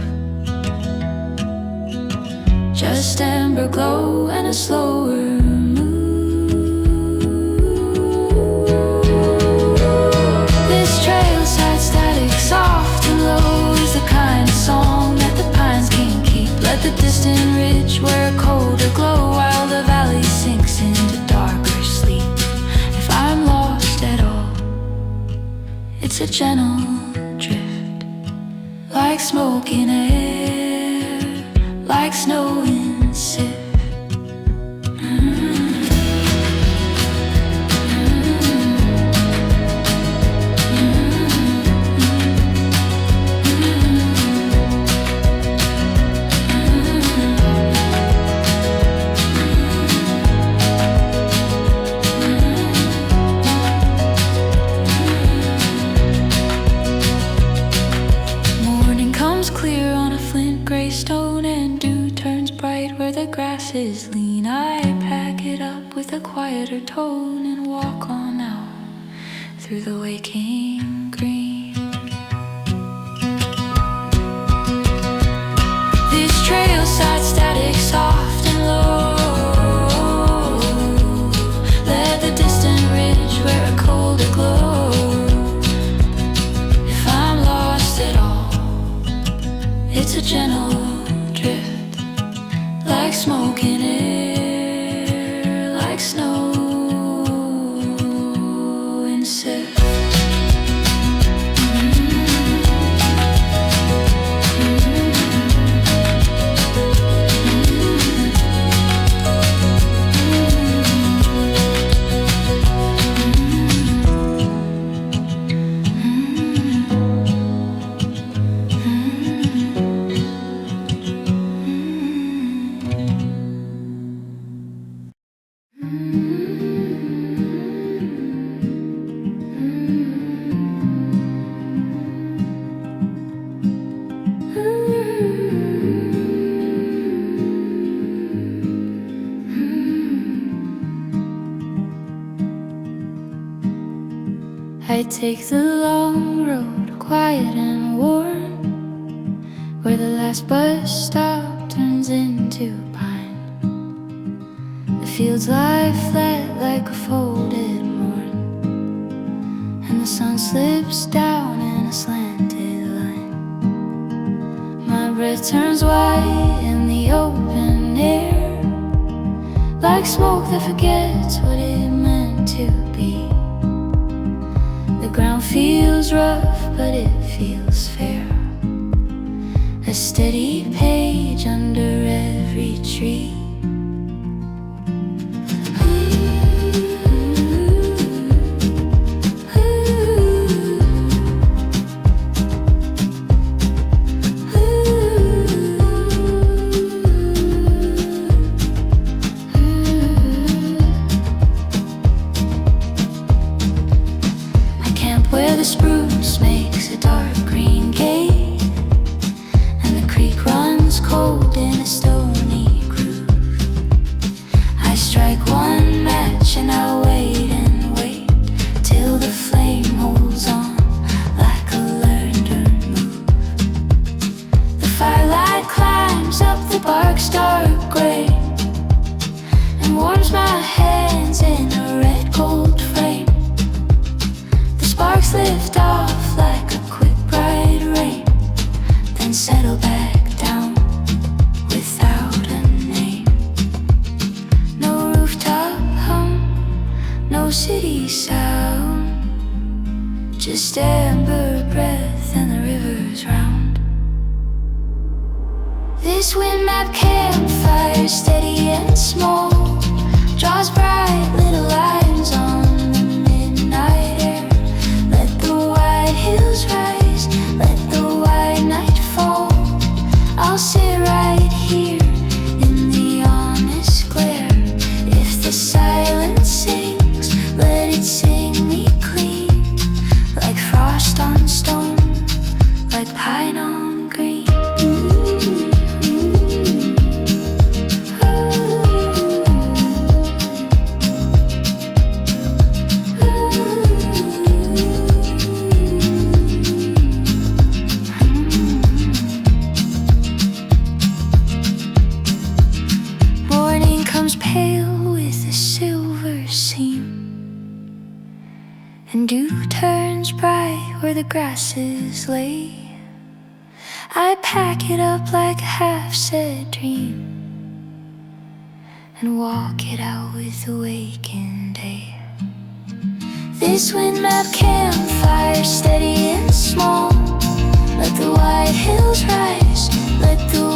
Speaker 1: Just amber glow and a slower move. This trailside static, soft and low, is the kind of song that the pines can't keep. Let the distant ridge wear a colder glow while the valley sinks into darker sleep. If I'm lost at all, it's a gentle drift, like smoke in air, like snow in sift. Is lean, I pack it up with a quieter tone and walk on out through the waking green. This trailside static, soft and low, let the distant ridge wear a colder glow. If I'm lost at all, it's a gentle drift, like smoke in air, like snow in sift. I take the long road, quiet and warm, where the last bus stop turns into pine. The fields lie flat like a folded morn, and the sun slips down in a slanted line. My breath turns white in the open air, like smoke that forgets what it meant to be. The ground feels rough, but it feels fair, a steady page under every tree. Where the spruce makes a dark green gate, and the creek runs cold in a stony groove. I strike one match and I wait and wait till the flame holds on like a learned move. The firelight climbs up the bark's dark gray and warms my hands in a red gold frame. Sparks lift off like a quick bright rain, then settle back down without a name. No rooftop hum, no city sound, just amber breath and the rivers round. This wind map campfire, steady and small, draws bright little lines on the midnight air. Hills rise, let the white night fall. I'll sit right here in the honest glare. If the silence sings, let it sing me clean, like frost on stone, like pine on green. seam. And dew turns bright where the grasses lay. I pack it up like a half-said dream and walk it out with the waking day. This wind map campfire, steady and small. Let the white hills rise, let the